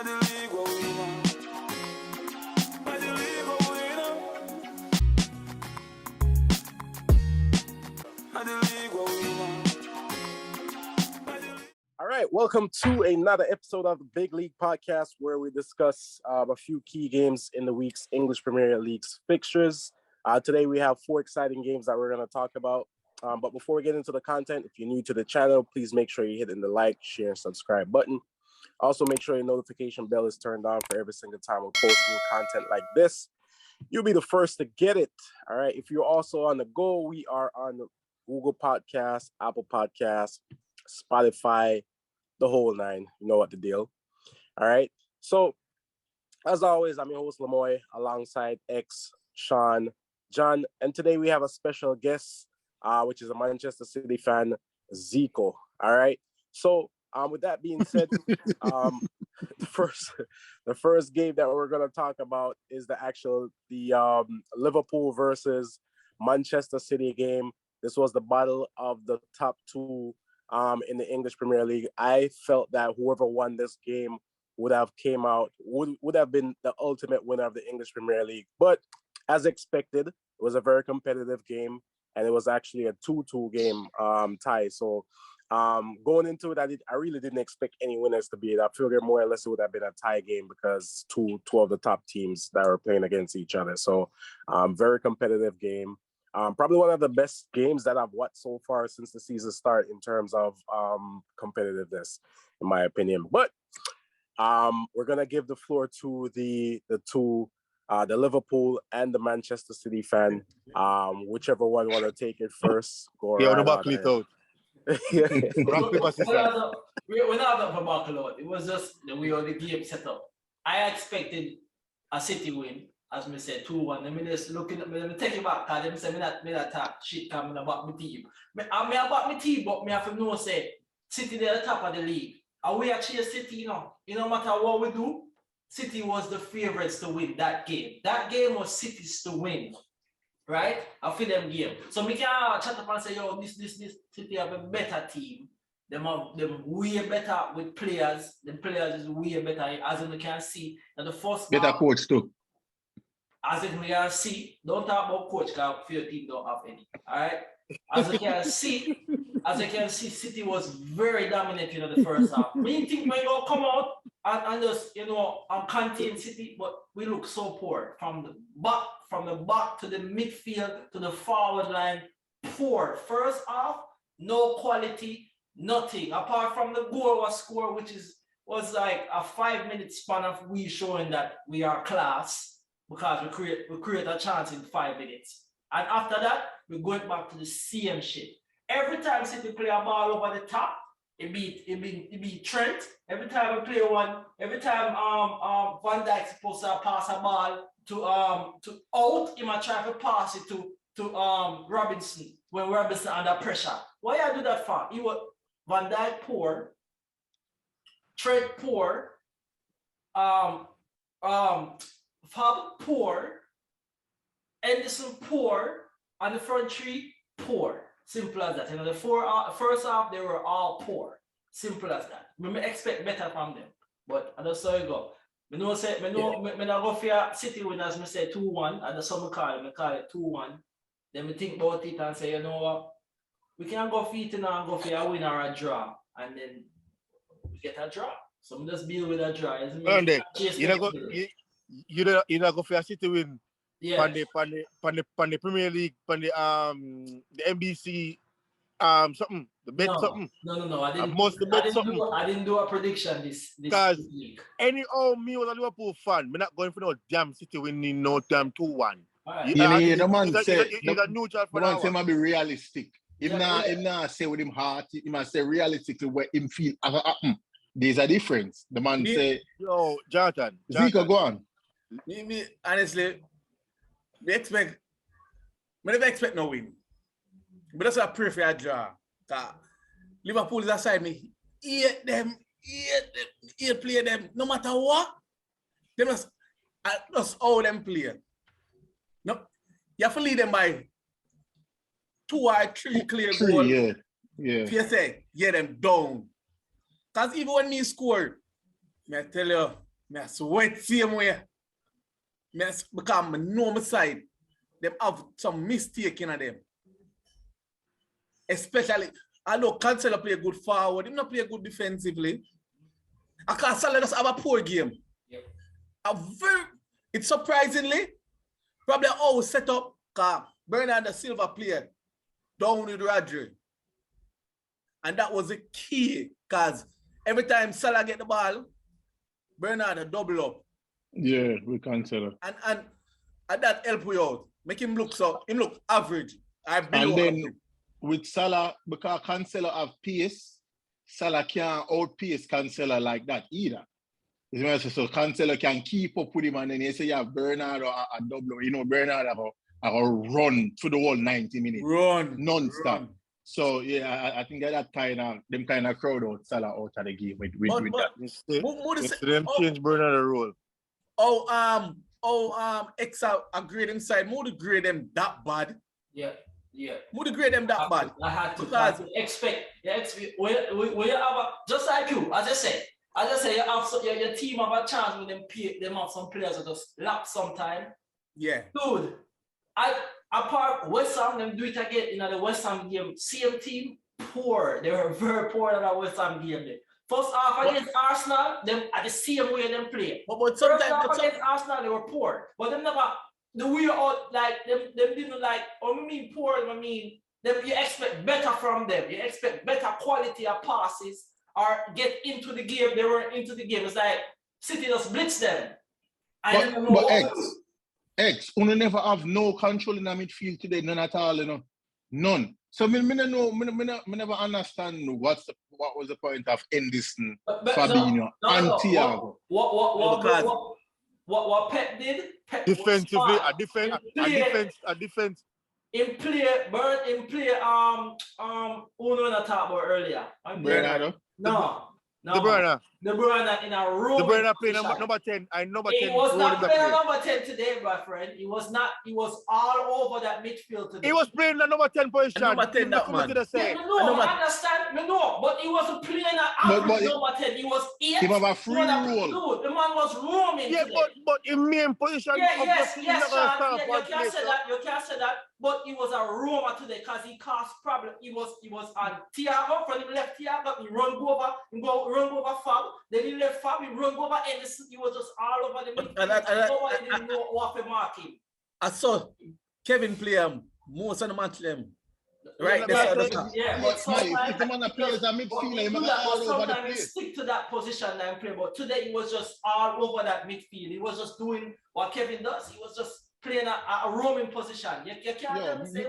All right, welcome to another episode of the Big League Podcast, where we discuss a few key games in the week's English Premier League's fixtures. Today we have 4 exciting games that we're going to talk about. But before we get into the content, if you're new to the channel, please make sure you hit the like, share, and subscribe button. Also, make sure your notification bell is turned on for every single time we post new content like this. You'll be the first to get it. All right. If you're also on the go, we are on Google Podcasts, Apple Podcasts, Spotify, the whole 9. You know what the deal. All right. So, as always, I'm your host, Lamoy, alongside Sean, John. And today we have a special guest, which is a Manchester City fan, Zico. All right. So, with that being said, the first game that we're going to talk about is the Liverpool versus Manchester City game. This was the battle of the top 2 in the English Premier League. I felt that whoever won this game would have been the ultimate winner of the English Premier League. But as expected, it was a very competitive game, and it was actually a 2-2 game tie. So going into it, I really didn't expect any winners to be it. I figured more or less it would have been a tie game because two of the top teams that were playing against each other. So very competitive game. Probably one of the best games that I've watched so far since the season start in terms of competitiveness, in my opinion. But we're gonna give the floor to the Liverpool and the Manchester City fan. Whichever one want to take it first. Go yeah, right on the buckle it out. Rock, paper, scissors. We're not up for buckle out. It was just the way the game set up. I expected a City win. As me said, 2-1. Let me just looking at me. Let me take it back. Cause them say me not talk shit coming about my team. I mean about my team, but me have to know say City they're the top of the league. And we actually City, you know. You no matter what we do, City was the favorites to win that game. That game was City's to win, right? I feel them game. So me can chat up and say, yo, this City have a better team. Them way better with players. The players is way better, as you can see. And the first better coach too. As you can see, don't talk about coach because your team don't have any. All right. As you can see, City was very dominant in the first half. Me think we gonna come out and just and contain City, but we look so poor from the back to the midfield to the forward line. Poor first half, no quality, nothing apart from the goal was scored, which was like a 5-minute span of we showing that we are class. Because we create a chance in 5 minutes. And after that, we're going back to the same shit. Every time City play a ball over the top, it be Trent. Every time we play one, every time Van Dijk's supposed to pass a ball to out, he might try to pass it to Robinson when Robinson under pressure. Why I do that for? He was Van Dijk poor, Trent poor, Fab poor, Anderson poor, and the front 3 poor. Simple as that. The first half they were all poor. Simple as that. We may expect better from them, but that's how it go. Me not go for City win as me say 2-1, and that's how me call it 2-1. Then me think about it and say, you know what, we can go for it and go for a win or a draw, and then we get a draw. So we just deal with a draw. You don't go for a City win. Yeah. On the Premier League, on the NBC, something. The bet something. No. I didn't do a prediction this week. Anyhow, me was a Liverpool fan. I'm not going for no damn City winning no damn 2-1. Right. The man say the man say might be realistic. If not say with him heart, he must say realistically what him feel happen. There's a difference. The man say, yo, Jonathan. Zico, go on. Me honestly, we never expect no win. But that's a pray for a draw. Liverpool is aside me. Hate play them. No matter what. Them just all them play. No, you have to lead them by 2 or 3 clear goals. Yeah. If you say, get them down. Because even when me score, I tell you, I sweat same way. Because I know my side, them have some mistake in them. Especially, I know Cancelo play good forward, him not play good defensively. I can't let us have a poor game. Yep. It's surprisingly, probably always set up because Bernardo Silva played down with Rodri. And that was the key because every time Salah get the ball, Bernardo double up. Yeah, we Cancelo. And that help you out. Make him look average. And then with Salah, because Cancelo have pace, Salah can't outpace Cancelo like that either. So Cancelo can keep up with him, and then you say you have Bernardo a double. You know, Bernardo a run for the whole 90 minutes. Run. Non-stop. Run. So yeah, I think that kind of crowd out Salah out of the game with that. Them change Bernardo role. X a grade inside. More to grade them that bad. Yeah. More to grade them that bad. I had to expect. When you have just like you, as I said, you have your team have a chance with them have some players that just lap sometime. Yeah. Dude, apart West Ham, them do it again in the West Ham game. Same team, poor. They were very poor in that West Ham game. First half against Arsenal, them at the same way them play. But sometimes against Arsenal, they were poor. But them never the way out like them didn't like. I mean poor. I mean them. You expect better from them. You expect better quality of passes or get into the game. They were into the game. It's like City just blitz them. But X, we never have no control in the midfield today, none at all, you know. None. So I never understand what was the point of Henderson, Fabinho, and Thiago. What Pep did? Defensively, a defense. In play, Uno na talk about earlier. Bernardo? No. De Bruyne. De Bruyne in a row. De Bruyne playing number 10. Number 10. He was not playing number 10 today, my friend. He was not. He was all over that midfield today. He was playing the number 10 position. Number 10, that man. I understand. No, but he wasn't playing an average number 10. He was 8. He was a free role. Dude, the man was roaming Yeah, today. but in main position. Yes, Sean. You can't say that. But he was a roamer today because he caused problem. He was on Thiago, from the left Thiago, he run over Fab. Then he left Fab, he run over Anderson. He was just all over the midfield. Nobody didn't know what to mark him. I saw Kevin play most of the match them. Right, but sometimes if the man plays a midfielder, he must all over the place. Stick to that position and play. But today he was just all over that midfield. He was just doing what Kevin does. He was just playing a roaming position. You can't say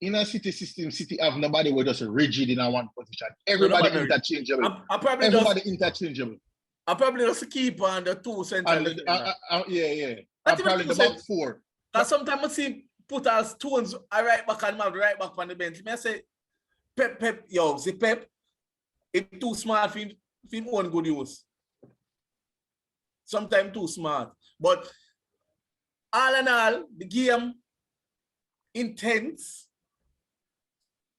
in a city system, City have nobody was just rigid in a one position. Everybody interchangeable. Everybody interchangeable. I probably just keep on the two central. Yeah. I probably the back four. Because sometimes I see put as Stones right back and have right back on the bench. I say, Pep, it's too smart for him one good use. Sometimes too smart. But all in all, the game intense,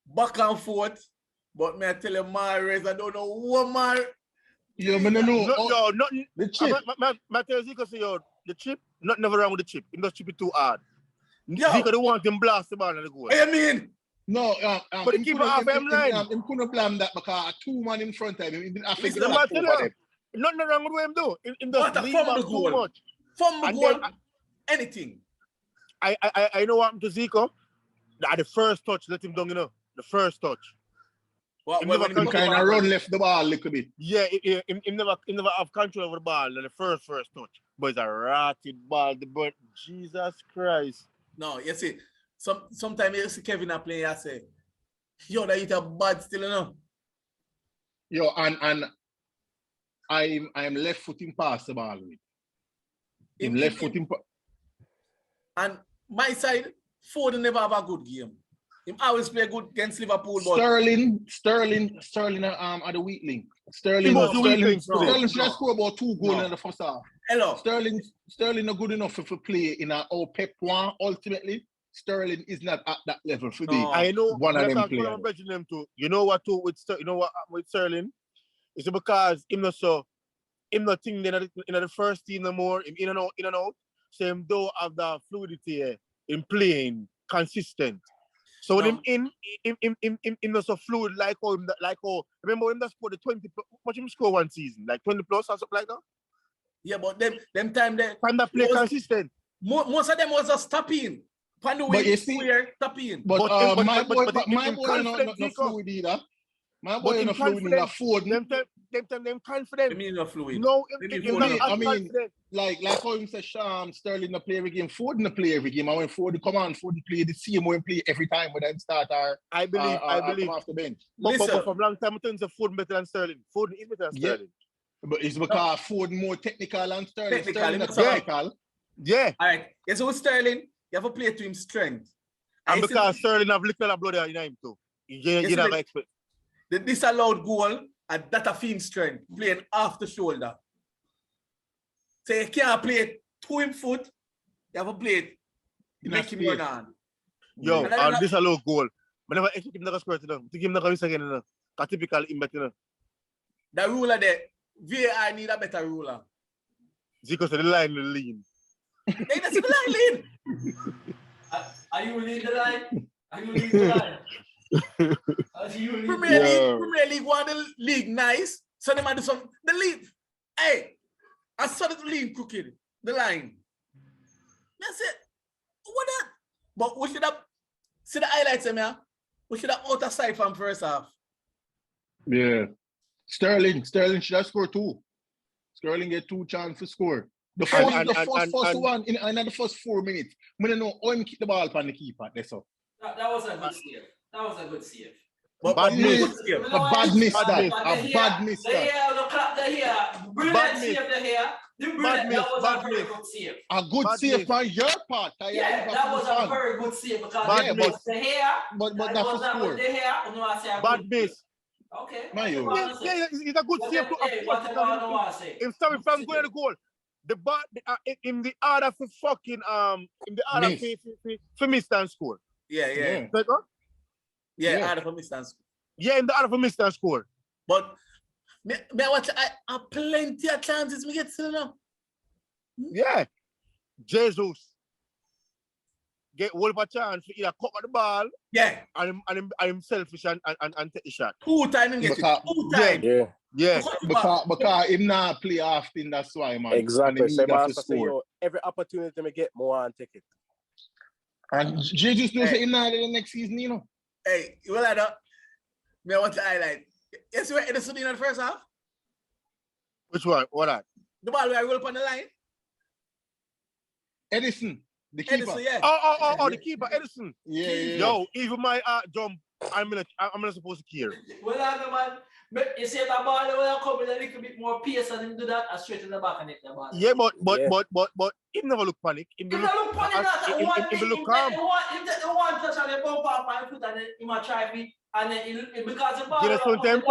back and forth. But me I tell you, Mahrez, I don't know what Mahrez. Yeah, I don't know. Nothing. The chip. I tell Zico, say, the chip, never wrong with the chip. He does chip it too hard. Yo. Zico, they want him blast the ball and the goal. What you mean? No, but he keep it half him line. He couldn't blame that because two man in front of him. He didn't have to get nothing wrong with what him do. In the leave from the too goal. much. From the goal, anything. I know what happened to Zico. At the first touch, let him down, you know. The first touch. Him kind of run left the ball a little bit. Yeah, he never have control over the ball in the first touch. But it's a rotted ball. But Jesus Christ. No, you see, sometimes you see Kevin playing, I say, yo, that is a bad still, you know. Yo, and I'm left footing past the ball with. Him left footing. And my side, Ford never have a good game. He always play good against Liverpool. But Sterling at the weak link. Sterling should have scored about 2 goals in the first half. Hello. Sterling not good enough for play in our Pep one. Ultimately, Sterling is not at that level for I know one of them players. You know what with Sterling? It's because him not so him not think in the first team no more, him in and out. So him don't have the fluidity in playing consistent. So when him not so fluid like how remember him that scored the 20 much him score one season, like 20 plus or something like that? Yeah, but them time there. Can that play consistent? Most of them was just tapping. But you see, tapping. But my boy not Zico. fluid either. My boy not fluid in the Ford. Them confident. I mean not fluid. No, I mean, like how him say Sterling not play every game, Ford not play every game. And when Ford come on, Ford play the same way play every time when they start I believe come off the bench. But from long time I think Ford better than Sterling. Ford is better than Sterling. But it's because Ford more technical than Sterling. Technical, not technical. Yeah. All right. Yeah, so with Sterling, you have to play to him strength. And because Sterling have little blood in him too. You don't expect. The disallowed goal and that a fiend strength, playing off the shoulder. So you can't play it to him foot, you have to play it, make him run on. Yo, and disallowed goal. I never expect him to score to them. To give him the miss again. A typical imbecile. The ruler there, VAR need a better ruler. Zico said the line will lean. Hey, that's the line lean. Are you leading the line? Are you leading the line? Premier League want the league nice, so they might do some. The league, hey, I saw the league crooked, the line. That's it. What that? But we should have see the highlights, man. We should have out aside from first half. Yeah. Sterling should have scored 2. Sterling get 2 chances to score. The first one in the first 4 minutes. I don't know how him kick the ball upon the keeper. That's all. That was a good save. That was a good save. But bad miss. You know A bad miss. The brilliant miss. save the here. The brilliant, that was a very good save. A good save on your part. Yeah, that was a very good save because Bad miss. the hair. But that's the score. The hair. Bad miss. Okay. Man, you. Yeah, it's a good save. Whatever I want to say. If somebody from going to goal, the ball in the order for fucking in the order for miss and score. Yeah. Like, huh? Yeah, out of a distance. Yeah, in the order for miss and score. But me watch I plenty of chances we get to know. Yeah. Jesus get one of a chance to either cut the ball. Yeah. And I'm selfish and take the shot. 2 times him get it. 2 times. Yeah. Because him not play often, that's why, man. Exactly. So So I say, yo, every opportunity to get more and take it. and Jesus knows him not the next season, you know. Hey, well I don't. Me want to highlight. You see what Edison in the first half? Which one? What that? The ball where I roll up on the line. Edison, the keeper. Edison, yeah. Oh, the keeper, Edison. Yeah. Yo, even my jump, I'm not supposed to care. Well, man, but you see that ball will come with a little bit more pace and him do that and straight in the back and hit the ball. Yeah, but he never look panic. He He look panic. He look calm. He want touch on the bump up and foot and then he might try to and then because the ball. Get us one time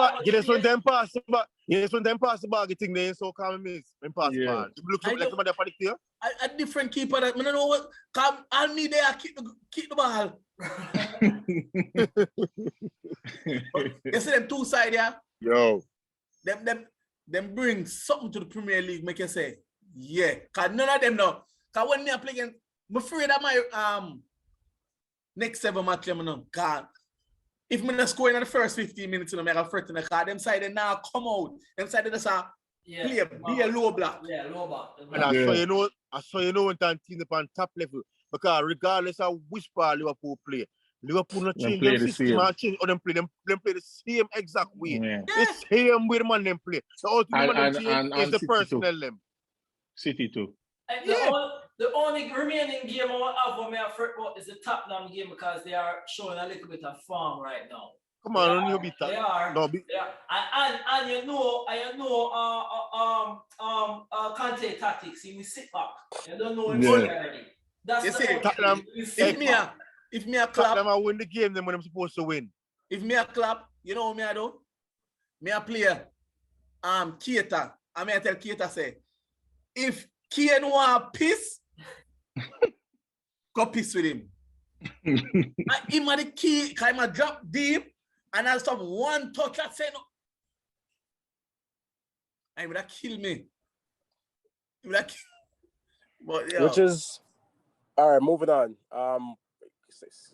pass the ball, get thing there so calm and miss. When pass the ball. You look like somebody panic here. A different keeper that I don't know what come and me there keep the ball. You see them 2 sides, yeah? Yo. Them bring something to the Premier League, make you say, yeah. Cause none of them know. Cause when me play against, I'm afraid that my next 7 match, I'm know. Cause if me not score in the first 15 minutes, I have threat in the car. Them side they now come out. Them side they just play be a low block. Yeah, low block. And I saw you know when that team upon top level. Because regardless of which part Liverpool play, Liverpool not change them system or change or them play the same exact way. Yeah. The same way the man them play. The ultimate man them is the City personnel too. them. City too. And the only remaining game I have for me afraid about is the Tottenham game because they are showing a little bit of form right now. Come on, you be They are. No, be. Yeah. And you know Conte tactics. He will sit back. You don't know him already. That's You the see, Tottenham. if me a clap, Tottenham will win the game then when I'm supposed to win. if me a clap, you know what me I do? Me a player, Keita. I mean I tell Keita say, if Keita want piss, go piss with him. Him a the key, cause him a drop deep, and I'll stop one touch that say no. I mean, that kill me. That but yeah. Which is all right. Moving on.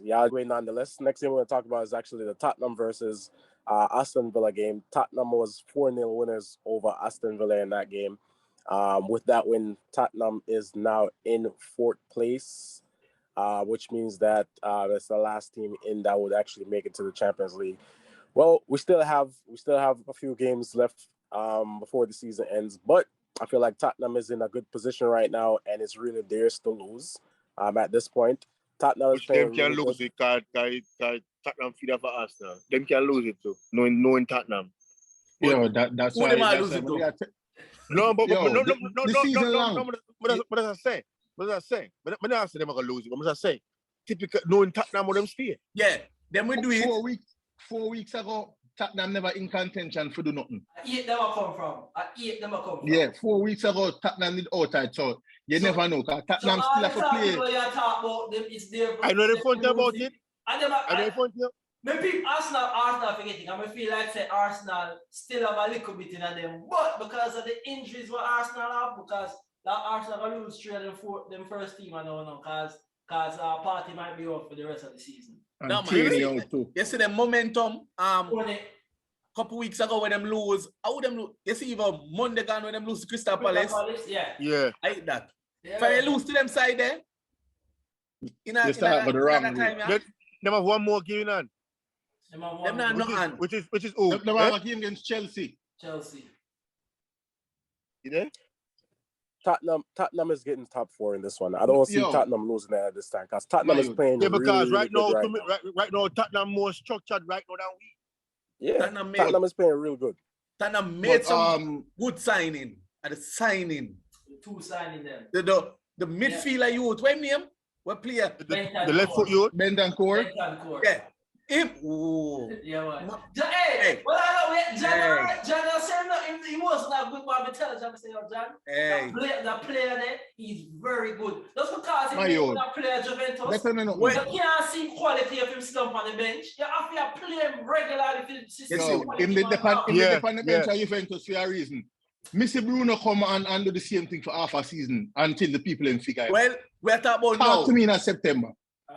Yeah, going on the list. Next thing we're going to talk about is actually the Tottenham versus Aston Villa game. Tottenham was 4-0 winners over Aston Villa in that game. With that win, Tottenham is now in 4th place, which means that it's the last team in that would actually make it to the Champions League. Well, we still have a few games left before the season ends, but I feel like Tottenham is in a good position right now, and it's really theirs to lose. At this point, Tottenham is Which playing them can really lose good. it, cause Tottenham feed up for Arsenal. Them can lose it too, knowing Tottenham. Yo, that's Who why. them are That's losing why to? No, but Yo, no, the season long. But as I say, but as I say, but I say them are gonna lose it. But as I say, typical knowing Tottenham with them stay. Yeah, then we do it. 4 weeks ago, Tottenham never in contention for do nothing. I eat them come from. Yeah, 4 weeks ago, Tottenham did outside, so you never know. Cause Tottenham so still all have the to talk play. people you talk about them, it's their. I know the fun thing about it. And them, I know the fun thing. maybe Arsenal forgetting. I feel like say Arsenal still have a little bit in them, but because of the injuries what Arsenal have, because that Arsenal gonna lose 3 of them first team, I don't know, because Party might be off for the rest of the season. And No, man. Tierney out too. You see the momentum. Only- Couple weeks ago when them lose, how them lose? You see even Monday gone when them lose to Crystal Palace. Yeah. I hate that. Yeah. If I lose to them side there, You start with the wrong time, way. Them have one more game on. Them not nothing. Which is who? They have a game against Chelsea. Chelsea. You there? Tottenham is getting top 4 in this one. I don't see Yo. Tottenham losing that at this time because Tottenham is Mayo. playing Yeah, really, because really right good now, right now, Tottenham more structured right now than we. Yeah, Tottenham is playing real good. Tottenham made But, some good signing at the signing. 2 signing them. The midfielder youth, what name? What player? The left foot you. Bentancourt. Yeah. Him. Ooh. Yeah, man. Hey. Well, I know, Hey. John said no, he was not good, but I tell John, John, Hey. the player there, he's very good. Just because My he's own. not player Juventus, Better than you can't see quality of him slump on the bench. You have to play him regularly for the system. Yo, him depend on the bench of Juventus for a reason. Missy Bruno come and do the same thing for half a season until the people in figure. Well, we're talking about Talk now. to me in September.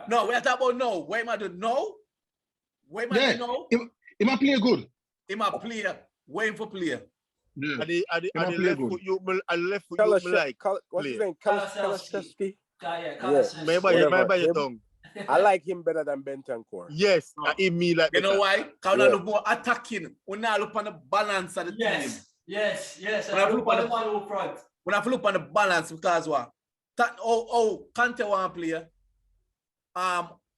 No, we're talking about now. What am I doing now? What am I doing now? He might play good. Him a player. Waiting for player. Yeah. And the left foot you, like. What's his name? Kalashevsky. Yeah. By your tongue. I like him better than Bentancourt. Yes, in me like. You know why? Because we look more attacking. We now look on the balance of the team. Yes. When I look on the one up front. When I look on the balance, because what? Kante want to play.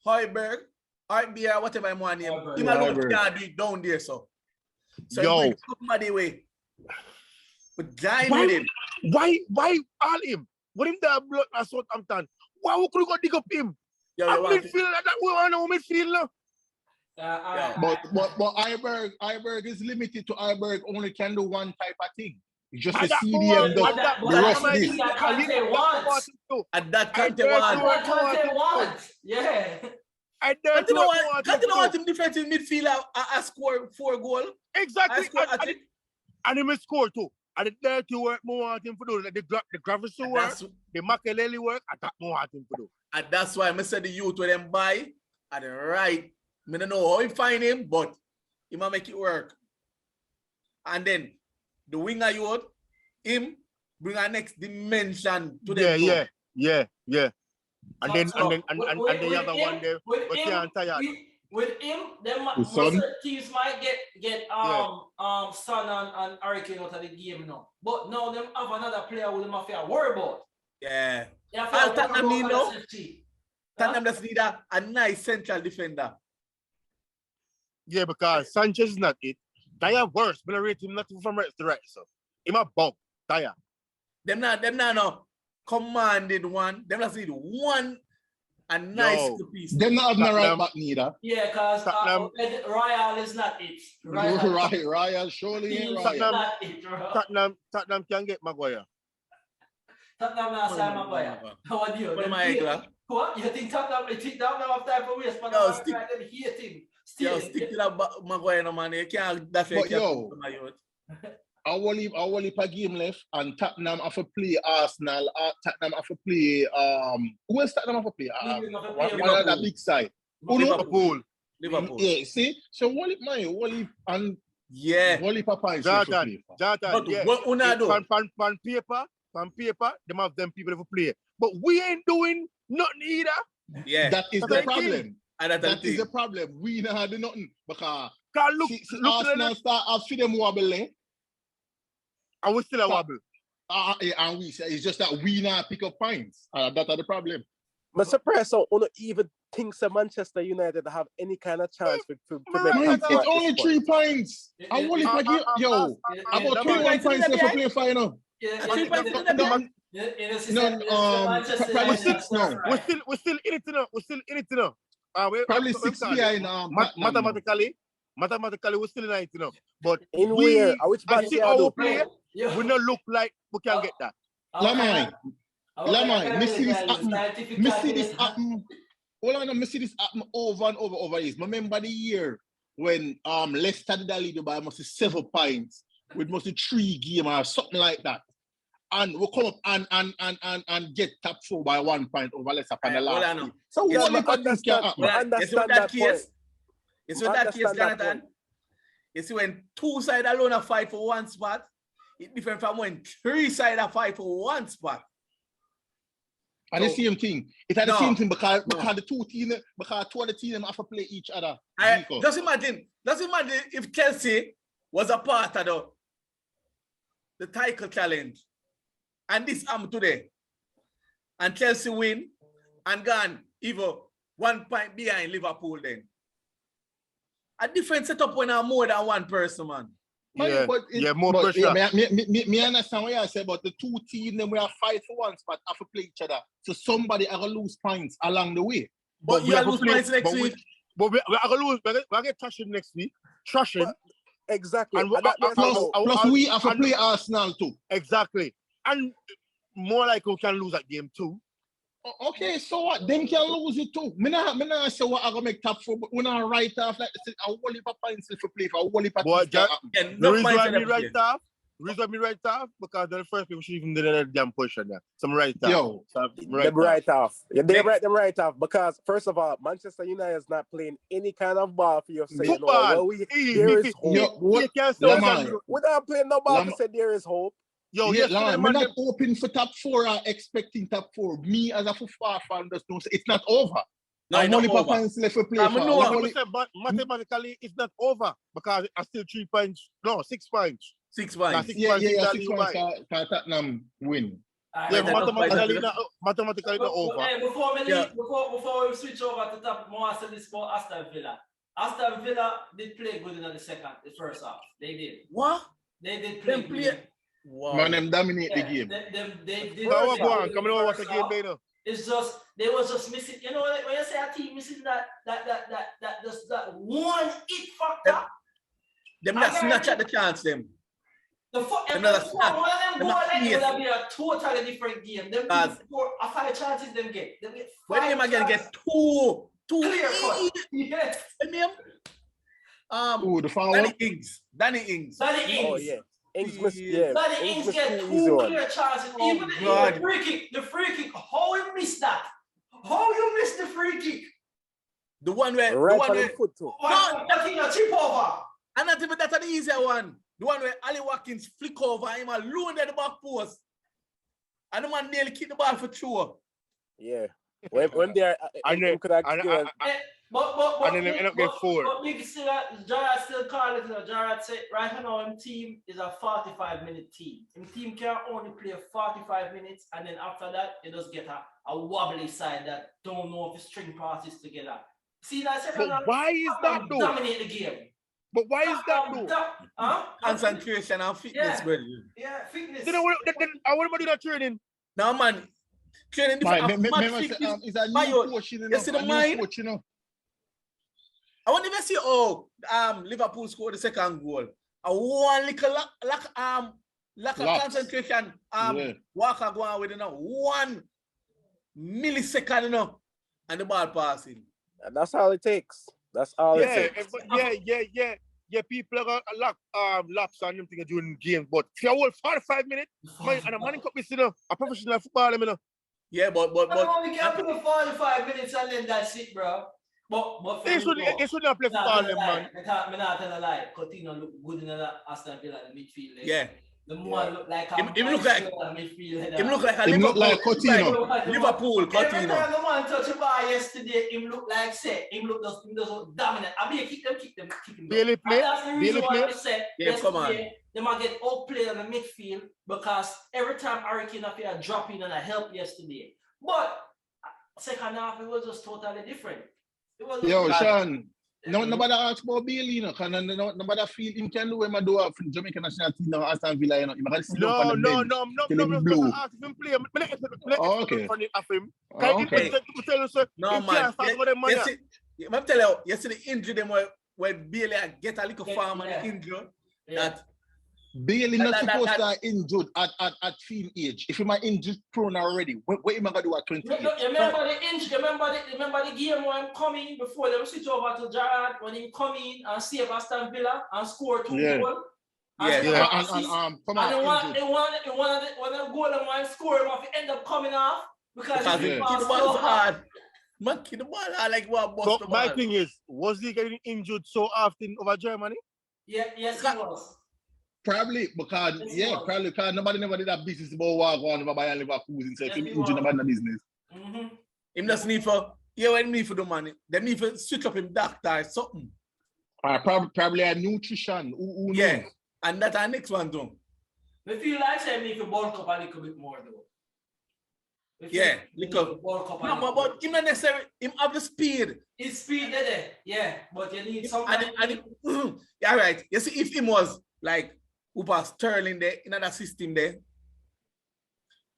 Hoiberg, RBR, whatever I want name. He might look can't do it down there, so. So Yo. he bring somebody away. But die with him. Why all him? What him that blood at Southampton? Why we could go dig up him? Yo, I'm you want midfield like that. We want to midfield now. But Iberg is limited to Iberg only can do one type of thing. It's just And a that CDM one- does and the rest of that- this. at that Kante Kante want. wants. Yeah. I Kante don't don't want him defensive midfielder a score 4 goals. Exactly. I score at it. And he may score too. And the dirty work, more want him to do. Like the Gravison work, the Makelele work, and that more want him to do. And that's why I said the youth with them buy at the right. I don't know how he find him, but he might make it work. And then the winger youth, him bring a next dimension to them. Yeah. And then the other one there, but can't tired. With him, them most teams might get Son and Hurricane out of the game now. But now them have another player with them have to worry about. Yeah. Tottenham need no. Tottenham just need a nice central defender. Yeah, because Sanchez is not it. Dyer worse. But I rate him not from right to right. So him a bug. Dyer. Them not no commanded one. Them just need one a nice piece. Them not have no right back neither. Yeah, because Royal is not it. Royal surely ain't Royal. Tottenham can get Maguire. Tottenham not sign Maguire. How are you? What? You think Tottenham have time for waste? But no, stick to that Maguire, no man. You can't definitely. Our leave a game left, and Tottenham have to play Arsenal. Tottenham have to play who else Tottenham have to play? One of the big side. Liverpool. Yeah, see? So Wally and Wally Papa is Jonathan, But yeah. what una do? On paper, them have them people to play. But we ain't doing nothing either. Yeah. That is the problem. And That is the problem. We not do nothing because Look Arsenal start have for them wobble. And we still a wobble. And we say it's just that we not pick up points. That's the problem. I'm surprised so only even thinks that Manchester United have any kind of chance for Right, it's only 3 points. I want to yo, about 21 points left to play final. Probably 6 now. We're still in it now. Probably 6 behind. Mathematically, we're still in it now. But in where? Which I see our play. We don't look like we can get that. Lamai, Missy this happen. All I know, Missy this happen over and over years. Remember the year when Leicester did lead by must 7 points with must 3 games or something like that. And we'll come up and get top 4 by 1 point over Leicester on the last game. So yeah, what understand that case? You see that case, Jonathan? You see when 2 sides alone are fight for 1 spot, it's different from when 3 sides are fight for 1 spot. And the same thing. It's the same thing because the 2 teams, because 2 of the teams have to play each other. Just imagine if Chelsea was a part of the title challenge and this happened today. And Chelsea win and gone even 1 point behind Liverpool then. A different setup when I'm more than 1 person, man. More pressure. Me understand what you say, but the 2 teams then we are fight for 1 spot have to play each other. So somebody are gonna lose points along the way. But you lose points next week. But we are gonna lose. We're get trashing next week. Trashing. Exactly. Plus we have to play Arsenal too. Exactly. And more like we can lose that game too. Okay, so what? Them can lose it too. Me not say what I gonna make top 4, but we not write off like a whole heap of points if we play for a whole heap of the reason why we write off, because the first people should even do that damn position there. Some write off. Yo, them write off. Yeah, they write them right off because first of all, Manchester United is not playing any kind of ball for you. Say, there is hope. We're not playing no ball to say there is hope. Yo, I'm not hoping for top 4 or expecting top 4. Me as a football fan just don't say it's not over. No, it's not over. Left to play but mathematically it's not over because I still 3 points. No, 6 points. 6 points. 6 points. Tottenham win. Mathematically not over. Hey, before we switch over to top, more say this about Aston Villa. Aston Villa did play good in the first half. They did. What? They did play good. Wow. Man, them dominate the game. They did. Coming over what the game later. It's just they was just missing. You know when you say a team missing that one hit factor. Them not snatch at the chance. Them. One of them would have been a totally different game. Them 5 chances them get. Them get 5 when them again get two clear cut. Yes. The forward. Danny Ings. Oh yeah. Ings get 2 clear chances. Even the free kick. How you missed that? How you missed the free kick? The one where foot too. That thing a chip over. And not even that's the easier one. The one where Ali Watkins flick over him alone at the back post. And the man nearly kick the ball for sure. Yeah. When they are, and then end up getting 4. But big still, Jarrett still call it. Jarrett said right now, his team is a 45-minute team. His team can only play 45 minutes, and then after that, it does get a wobbly side that don't know if the string passes together. See that second half? Why is that though? Dominate the game. But why is that though? Concentration and fitness, brother. Yeah, fitness. Then I want to do that training. Now, man. Training is a new coach, you see the mind? I won't even see Liverpool scored the second goal. A one little lack of concentration. Walker going with 1 millisecond, and the ball passing. And that's all it takes. That's all it takes. people are gonna laps and them things during games, but if you hold 45 minutes, man, and a man cup is a professional footballer, you know. Yeah, but we can't play 45 minutes and then that's it, bro. But They should not play football, man. I'm not telling a lie. Coutinho look good in the Aston Villa in the midfield. yeah. The man look like a Him look like midfield. him look like a Him Liverpool. look like Coutinho. Liverpool, Every Coutinho. time the man touch a bar yesterday, him look like him look dominant. I mean, keep them. Bailey play. And that's the reason why I said Yeah, come on. they might get outplayed on the midfield because every time Hurricane up here drop in and I help yesterday. But second half it was just totally different. It was Yo, Sean, nobody ask about Bailey, you know, because nobody feel him can do what he do for the Jamaican national team now, Aston Villa, you know. He can sit down on the bench till him blue. Ask him play. Okay. Okay. No, man. I'm telling you, yesterday injury them when Bailey get a little farm and injured. That Bailey not supposed to injured at field age. If he might injured prone already, what am I gonna do at 28? Remember the injury? Remember the game when coming before them switch over to Gerrard when he come in and save Aston Villa and score 2 goals. Yeah. Come and on. one of the goal and one score him off, end up coming off because he passed the ball so hard. Man, kick the ball hard like what bust the My ball. thing is, was he getting injured so often over Germany? Yes, he was. Probably because probably because nobody never did that business about walk on over Bayern Leverkusen. So if him injured, nobody in the business. Mm-hmm. Him just need for what him need for the money. Them need for switch up him doctor or something. Probably a nutrition. Who Yeah, and that's our next one too. I feel like saying need to bulk up a little bit more though. Yeah, little. No, but him not necessarily. Him have the speed. His speed there, yeah, but you need something. Yeah, right. You see, if him was like Uber Sterling there in that system there,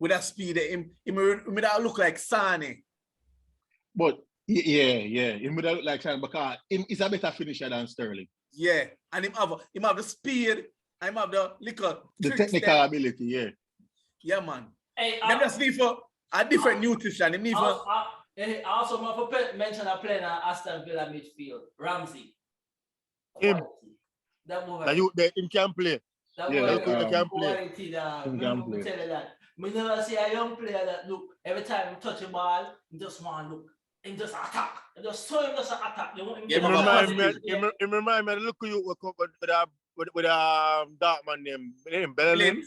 with that speed, him would look like Sane. But yeah, him would look like Sane because him is a better finisher than Sterling. Yeah, and him have the speed, and him have the technical ability. Yeah. Yeah, man. Hey, them just need for a different nutrition. Him need for. I also want to mention a player in Aston Villa midfield, Ramsey. Him. That movie. Him can play. That can play. Tell you that. We never see a young player that look every time he touch a ball, he just want to look. He just attack. He just saw him just attack. It remind me of look you with a dark man name Bellingham.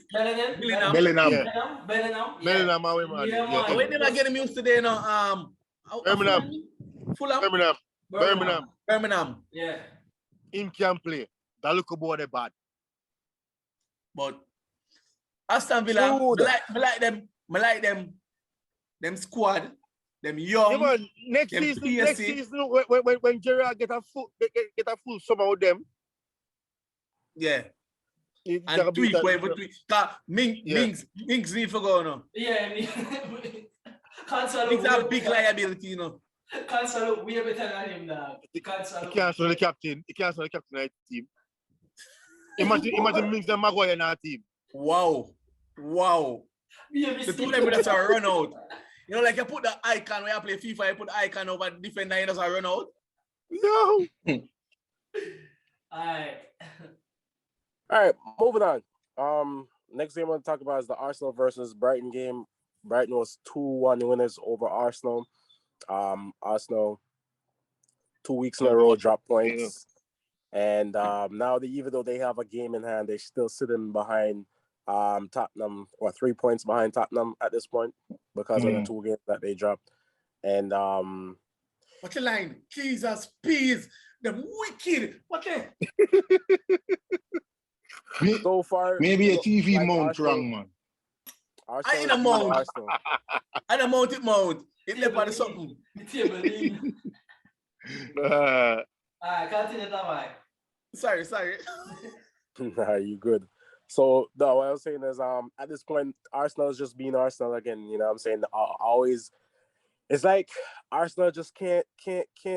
Bellingham, I will never get him used to there, Birmingham. Yeah. Him can play. That look about the bad. But Aston Villa, I like them squad, them young. Yeah, man, next season, when Gerrard get a full summer with them. Yeah. And tweak. Mings need for go now. Yeah, Mings have big liability, Cancel look way better than him now. He can't the captain. He can't the captain of the team. Imagine Mings and Maguire in our team. Wow. The two of them that's a run out. Like you put the icon when you play FIFA, you put the icon over the defender and that's a run out. No. All right, moving on. Next game I want to talk about is the Arsenal versus Brighton game. Brighton was 2-1 winners over Arsenal. Arsenal 2 weeks in a row dropped points. And now even though they have a game in hand, they're still sitting behind Tottenham, or 3 points behind Tottenham at this point because of the 2 games that they dropped. And what's the line? Jesus, peas, them wicked. What the? So far, maybe a TV like mount Arsenal, wrong, man. I in a mount. I don't mount it. It left by something. Continue that way. Sorry. Nah, you good. So what I was saying is at this point Arsenal is just being Arsenal again. You know what I'm saying? Always it's like Arsenal just can't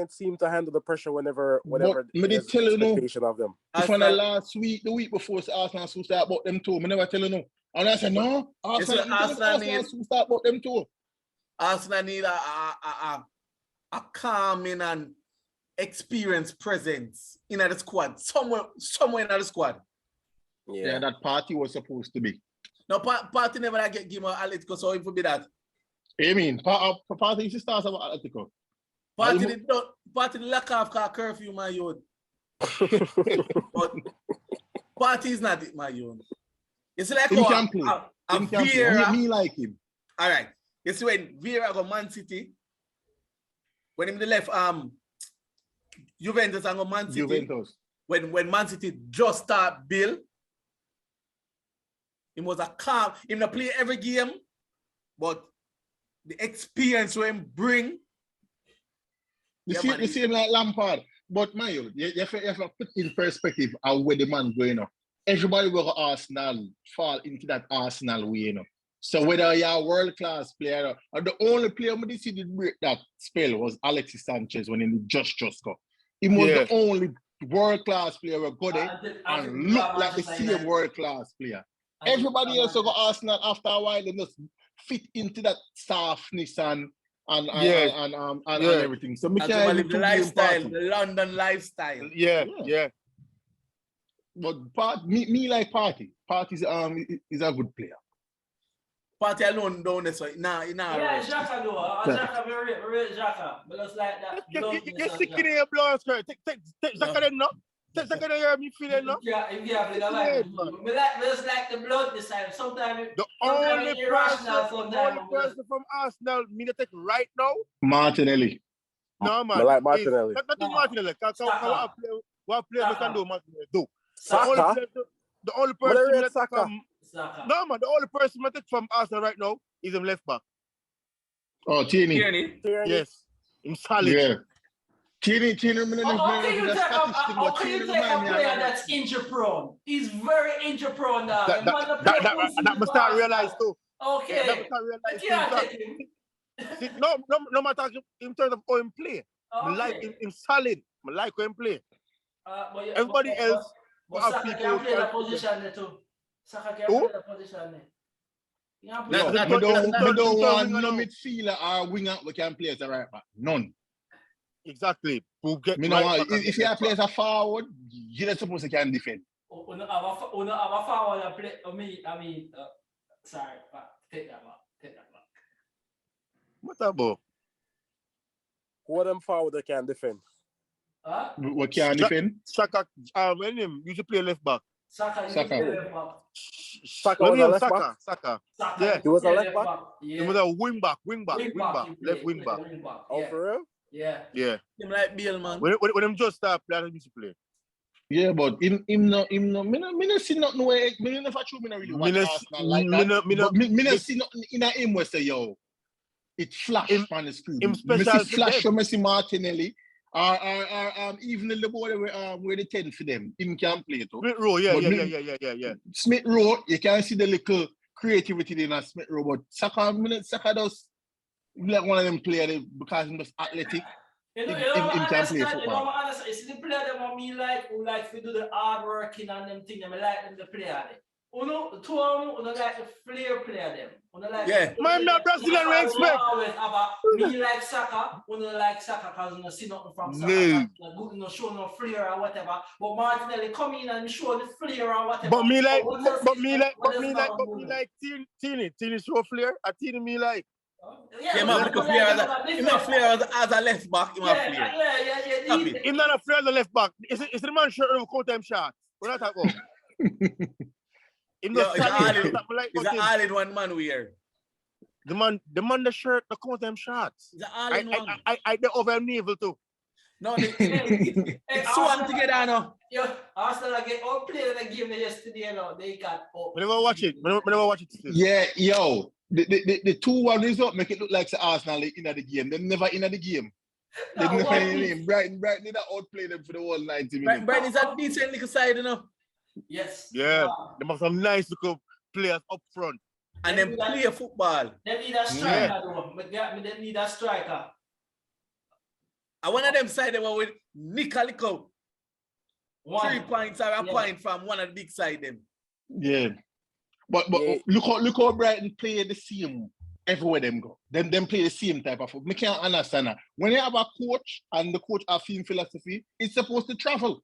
seem to handle the pressure whenever there's expectation of them. If on the last week, the week before Arsenal to start about them too, I never tell you no. And I said no, Arsenal to start about them too. Arsenal need a calming and experience presence in the squad, somewhere in the squad. Yeah, that Party was supposed to be. No, Party never get game of Atletico, so it would be that. I mean, Party used to start about Atletico. Party did lack of car curfew, my youth. But Party is not it, my youth. It's like can play. A Vieira. Me like him. All right. You see when Vieira go Man City, when him the left Juventus and go Man City. Juventus. When Man City just start build, he was a calm. He not play every game, but the experience when him bring. You see him like Lampard. But my you have to put in perspective how where the man going up. Everybody will go Arsenal fall into that Arsenal way, you know. So whether you're a world-class player or the only player who did break that spell was Alexis Sanchez when he just go. He was the only world-class player who got there and looked like the same world-class player. Everybody else will go Arsenal after a while they just fit into that softness and everything. So me can't live the lifestyle, the London lifestyle. Yeah. But me like Party. Party is a good player. Party alone don't necessarily. Nah. Yeah, Xhaka though. Xhaka very Xhaka. Because like that. You're sick in your blood, sir. Take Xhaka then, no? Take Xhaka then, you're me feeling, no? Yeah, like the blood this time. Sometimes the only person from Arsenal me to take right now. Martinelli. No, man. I like Martinelli. Nothing Martinelli. What player we can do, Martinelli do. Saka? The only person that Saka. Saka. No, man. The only person I take from Arsenal right now is him left back. Oh, Tierney. Yes. Him solid. Yeah. Tierney, how can you take a player that's injury prone? He's very injury prone now. That must start realize too. Okay. That must start realize too. No matter in terms of how him play. I like him solid. I like how him play. Everybody else. But Saka can play that position there too. Saka can play that position there. We don't want no midfielder or winger we can play as a right back. None. Exactly. If you play as a forward, you're not supposed to can defend. Have a forward and play. Sorry, take that back. What about? Who of them forward that can defend? What can defend? Saka, when him used to play left back. Saka used to play left back. Saka was a left back? Saka. Yeah, he was a left back? He was a wing back, left wing back. Oh, for real? Yeah. Him like Bill, man. When him just start playing, he used to play. Yeah, but him no. Me no see nothing where. Me never true. Me no really watch Arsenal like that. Me no see nothing in a him where say yo. It flash on the screen. Me see flash from Messi Martinelli. Even in the board where the 10 for them, him can play too. Smith Rowe, yeah. Smith Rowe, you can see the little creativity in a Smith Rowe, but Saka does like one of them players because he's just athletic. Him can play football. It's the player that want me like who like to do the hard working and them thing. I like them the player. Two of them like the flair player them. Yeah. Man, not Brazilian we expect. Me like Saka, like Saka because you see nothing from Saka. Good, no show no flair or whatever. But Martinelli come in and show the flair or whatever. But me like Tierney show flair. A Tierney me like. Yeah, man, because flair as a left back. Yeah. He's not a flair as a left back. Is the man shirt of coat-time shots? What are you talking about? It's an all-in-one man we wear. The man the shirt, the coat-time shots. It's an all-in-one. I the over navel too. No, it's one together now. Yo, Arsenal get all played the game yesterday. They got up. We never watch it. Still. Yeah, yo. The 2-1 result make it look like the Arsenal in the game. They're never in the game. They never in the game. Brighton did not outplay them for the whole 90 minutes. Brighton is a decent little side, you know. Yes. Yeah. They have some nice little players up front. And then play football. They need a striker though. But they need a striker. And one of them side they were with Nicolico. 3 points or a point from one of the big side them. Yeah. But look how Brighton play the same everywhere them go. Them play the same type of football. I can't understand that. When you have a coach and the coach have same philosophy, it's supposed to travel.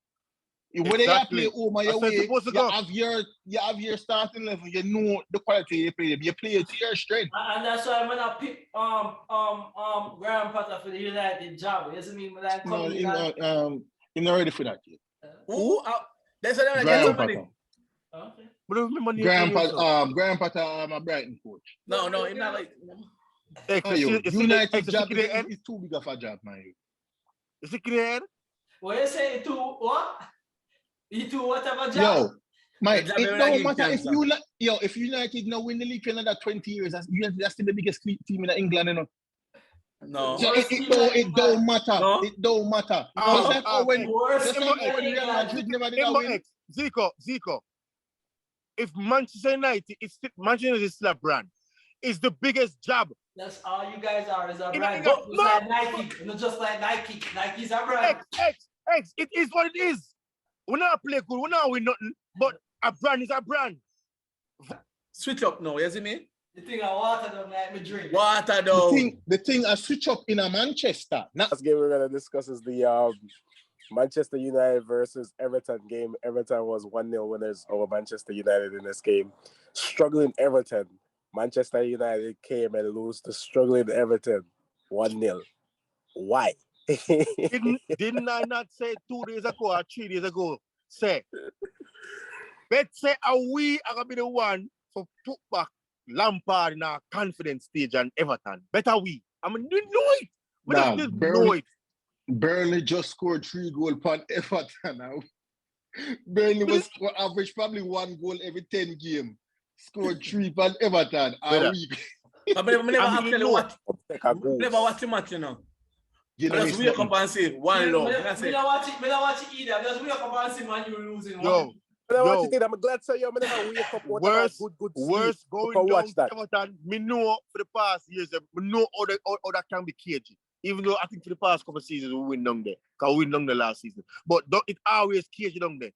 When Exactly. you play home your way, supposed to go. you have your starting level, you know the quality you play. You play it to your strength. And that's why when I pick Graham Potter for the United job, it doesn't mean when I come in. You're not ready for that yet. Who? That's what Graham Potter. Okay. Graham Potter, a Brighton coach. No, he's not like. United job is too big of a job, man. Is it clear? What you say? To what? You two whatever job? Yo, Mike, job it every don't night matter give if United now win the league for another 20 years, that's still the biggest team in England, you know. No. So it don't matter. No. It don't matter. No. Just like when Worst Real England. Madrid never did win. Zico. If Manchester United is still a brand, it's the biggest job. That's all you guys are is a brand. No. Like Nike, not just like Nike. Nike's a brand. X. It is what it is. We not play good. We not win nothing. But a brand is a brand. Switch up now, you see me? The thing I water don't like me drink. Water down. The thing I switch up in a Manchester. Last game we're gonna discuss is the Manchester United versus Everton game. Everton was 1-0 winners over Manchester United in this game. Struggling Everton. Manchester United came and lose to struggling Everton 1-0. Why? Didn't I not say 2 days ago or 3 days ago? Say, let's say we are gonna be the one for put back Lampard in our confidence stage and Everton. Better we. I mean, you know it. We just know it. Burnley just scored 3 goals upon Everton now. Burnley was average probably 1 goal every 10 games. Scored 3 upon Everton a week. I never actually watch. Never watch the match, you know. You know, just wake up and say 1 love. Me not watch it either. I just wake up and see Man U losing. Yo. I'm glad to say I'm gonna wake up. Worst going down to Everton. Me know for the past years, me know how that can be cagey. Even though I think for the past couple of seasons we win down there. Because we win down there last season. But it always cagey down there.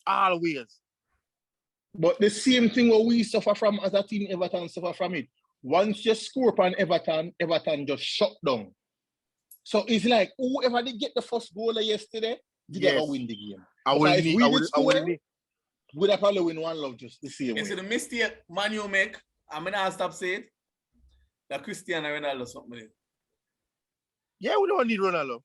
Always. But the same thing what we suffer from as a team, Everton suffer from it. Once you score upon Everton just shut down. So it's like whoever they get the first goal yesterday, they never win the game. We'd have probably win 1-0 just the same way. The mistake Man U make, I'm gonna stop saying that Cristiano Ronaldo something. Yeah, we don't need Ronaldo.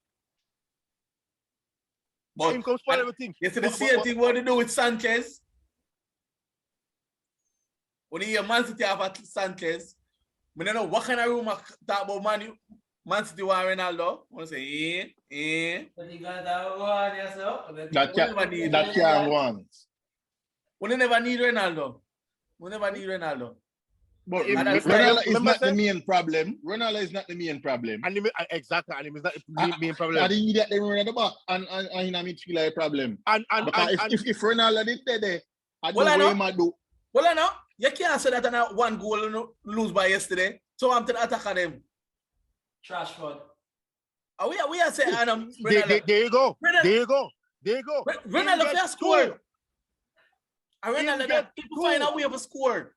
But him comes for everything. You see the same thing what they do with Sanchez. When you hear Man City have a Sanchez, I don't know what kind of rumor talk about Man City want Ronaldo. I want to say, That can't go on. We never need Ronaldo. But Ronaldo is not the main problem. Ronaldo is not the main problem. Exactly, and it's not the main problem. And the idiot they run at the back and in a midfield a problem. Because if Ronaldo did there, I don't know what he might do. Well, I know. You can't say that I 1 goal lose by yesterday. So I'm to attack them. Trashford. We are saying there you go. Ronaldo first scored. Ronaldo people find a way of a score.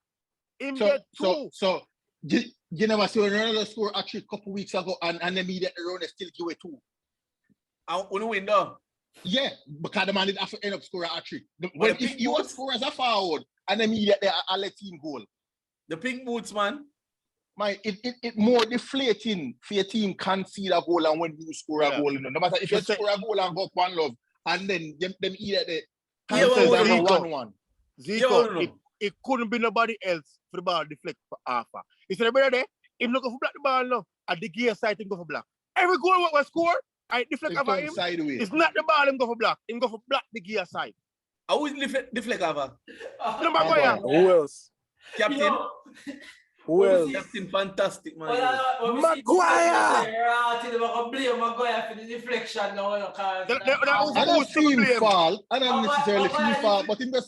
So you never see when Ronaldo scored actually a couple weeks ago and the media around still give it 2. And when win though? Yeah, because the man did have to end up scoring a trick. If you want to score as a forward and the media there I let him goal. The pink boots, man. It more deflating for your team concede a goal and when you score a goal. No matter if you score a goal and go up 1-0 and then them either the cancel down 1-1. Zico, it couldn't be nobody else for the ball deflect for Alpha. It's the brother there, if not go for black the ball now, at the gear side him go for black. Every goal what was scored, I deflect over him. Sideways. It's not the ball him go for black. Him go for black the gear side. I always deflect over. Who else? Captain. Who else? Captain fantastic, man. Maguire! Maguire for the deflection now. And a team fault, and not necessarily team fault, but in the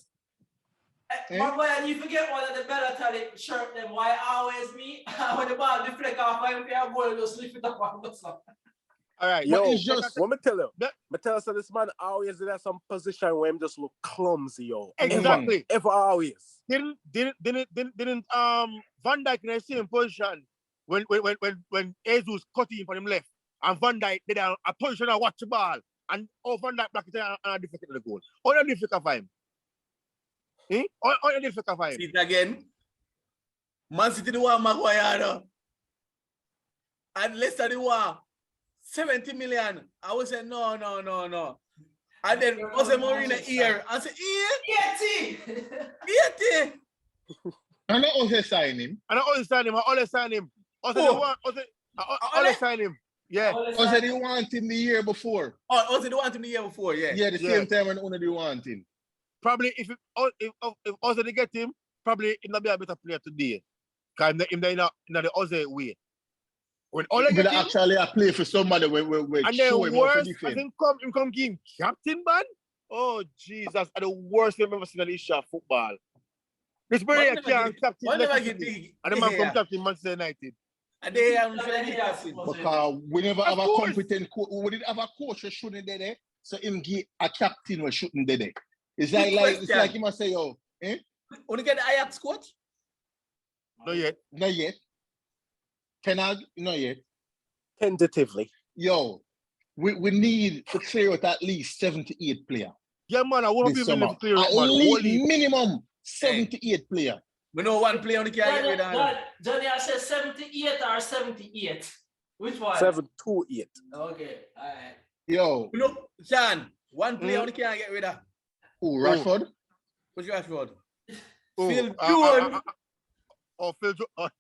Maguire, you forget one of the better talent shirt them. Why always me? When the ball deflect off, I goal just lift it up and go. All right. Yo, But it's just what me tell you? That- Me tell you, so this man always in some position where him just look clumsy, yo. Exactly. Ever always. Didn't Van Dijk in the same position when Jesus cut him from him left and Van Dijk did a position and watch the ball and Van Dijk block it and deflected the goal. All you need to find him. All you need to find him. See it again. Man City the one Maguire though. And Leicester the one 70 million. I would say no. And then Jose Mourinho here. I say here. 80. and I also sign him. And I always sign him. Always sign him. Yeah. Also they want him the year before. Oh, also they want him the year before, yeah. Yeah, the same time when only they want him. Probably if also they get him, probably he'll not be a better player today. Because in the other way. When all I But get him, actually I play for somebody where and show then him how to worse, I defend. think come give him captain, man. Oh Jesus, that's the worst thing I've ever seen in the history of football. This player can't captain Leicester City, and the man come captain Manchester United. And they have captain. Because we never have a course. competent coach. We didn't have a coach who shouldn't be there. So him get a captain who shouldn't be there. It's like he must say, yo, Only get the Ajax coach? Not yet. Not yet. Tenag, not yet. Tentatively. Yo, we need to clear out at least 78 players. Yeah, man, I want to This be summer. to clear At up, man. least Holy. minimum 78 players. We know one player only can get rid of. Johnny, I said 78 or 78. Which one? 7-2-8. Okay, all right. Yo, We know, Sean, one player only can get rid of. who, Rashford? What's Rashford? Oh, Phil Jones. Phil Jones.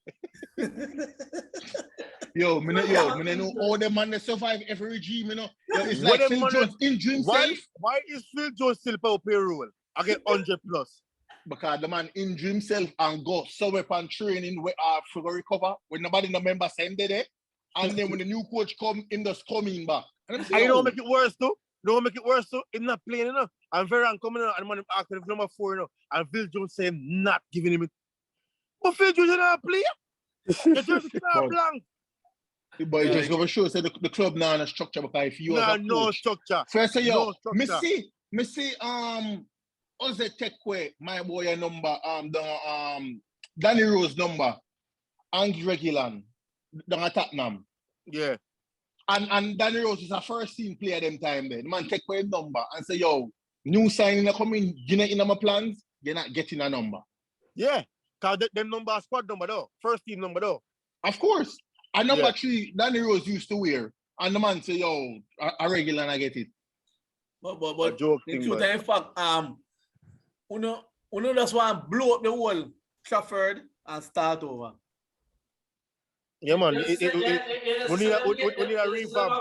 Yo, me know all the man that survive every regime, you know. Yo, it's What like them Phil man Jones injured himself Why is Phil Jones still pay payroll? I get 100 plus. because the man injured himself and go somewhere on training for recover when nobody no member send there. And then when the new coach come, him just coming back. And I'm And you saying, know make it worse too? He's not playing enough. And Varane coming out and man asking for number 4 now. And Phil Jones saying not giving him it. But Phil Jones is not a player. The jersey not blank. but it just go to show say the club now in a structure because if you have a No coach, structure. first say yo, No me structure. see Oze Tekwe, my boy number, Danny Rose number, Angie Regilan, down Tottenham. Yeah. And Danny Rose is a first team player them time there. The man take away number and say, yo, new signing coming, you know in my plans, you're not getting a number. Yeah. Because them number are squad number though. First team number though. Of course. And number Yeah. 3, Danny Rose used to wear. And the man say, yo, a regular and I get it. But joke the thing, truth but- in fact, uno just want to blow up the whole Trafford and start over. Yeah, man. We We need a revamp.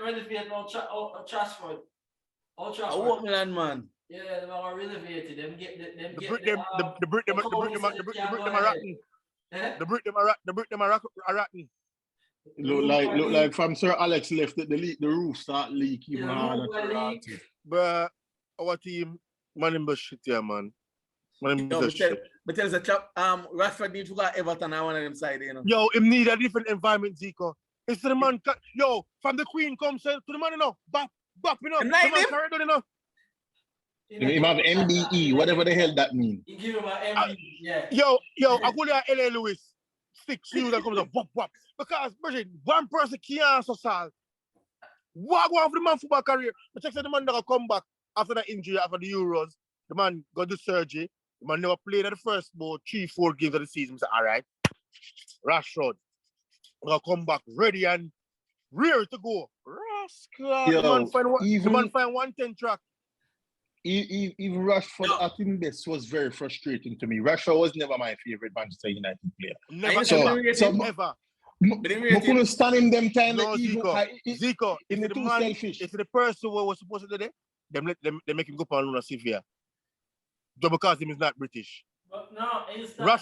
Renovate Old Trafford. Old A Trafford. working man. Yeah, they're gonna renovate it. Them get them. The brick them are rotten. The brick them are rotten. Look like from Sir Alex left, the roof start leak even The harder. roof will leak. But our team, man, in the shit, yeah, man. Man, in No, the but tell shit. us a chap, Rashford need to go Everton and one of them side, you know. Yo, him need a different environment, Zico. It's the man, yo, from the Queen comes to the man, you know, bop, you know. And The like man him? carried on, you know. Him have MBE, whatever the hell that mean. You give him an MB, yeah. Yo, I go there, LA Lewis. Stick shoes and comes a wop. Because, Bridget, one person can't solve. What go on for the man football career? But check the man that come back after the injury, after the Euros. The man got the surgery. The man never played at the first about 3-4 games of the season. So, all right, Rashford gonna come back ready and ready to go. Rascal. Yo, the man find 110 track. Even Rashford at his best was very frustrating to me. Rashford was never my favorite Manchester United player. Never, So- ever. I couldn't stand him them time. No, Zico, in the the too man, selfish. it's the person who was supposed to do that. They make him go on Luna Sevilla. Just because him is not British. But no, it's not.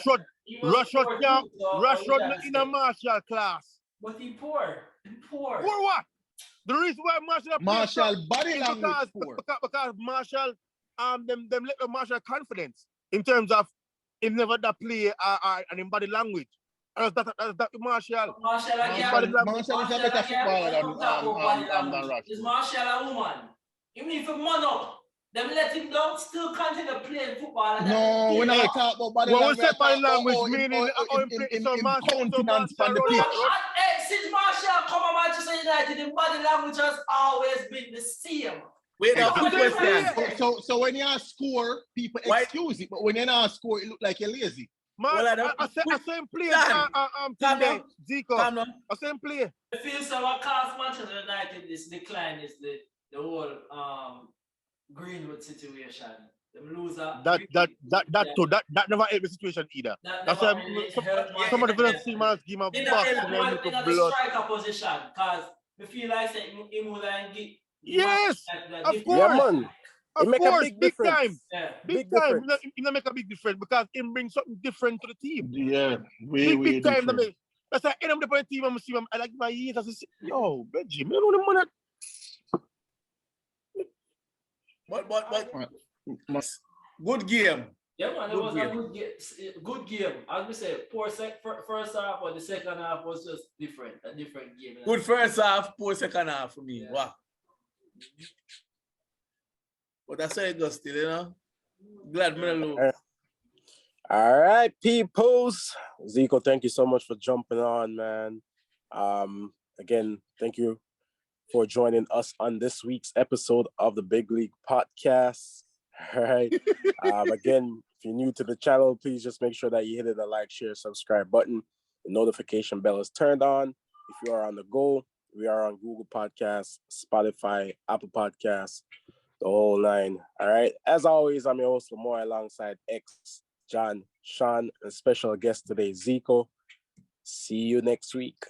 Rashford not in a martial class. But he poor. For what? The reason why Martial body is language poor. because Marshall them let Marshall confidence in terms of him never that play and in body language. That's Marshall. Marshall again. Marshall is a better footballer than Is Rashford. Marshall a woman? You mean for man up? Them let him down, still continue playing football. And No, we're not talking about body When we language. say body language, meaning countenance from the pitch. Hey, since Marshall come to Manchester United, the body language has always been the same. Wait, now, quick question. So when you score, people excuse it, but when you not score, it look like you're lazy. Man, I same play today, Zico. I same play. I feel so what cost Manchester United this decline is the whole Greenwood situation. Them loser. That never helped the situation either. That's why some of the villains team has give him a box and then make a blood. Striker position, because I feel like saying him will get. Yes, of course. Yeah, man. Of course, big time. Yeah. Big time. He make a big difference because he brings something different to the team. Yeah, big time. That's why I'm the team. I'm see him. I like my years. I say, yo, Benji, man, the money. But good game. Yeah, man, it was a good game. As we say, poor first half, but the second half was just different. A different game. Good first half, poor second half for me. Yeah. Wow. But that's how it goes still, you know. Glad me alone. All right, peoples. Zico, thank you so much for jumping on, man. Again, thank you for joining us on this week's episode of the Big League Podcast. All right. Again, if you're new to the channel, please just make sure that you hit the like, share, subscribe button. The notification bell is turned on. If you are on the go, we are on Google Podcasts, Spotify, Apple Podcasts, the whole nine. All right. As always, I'm your host, Lamar, alongside X, John, Sean, and special guest today, Zico. See you next week.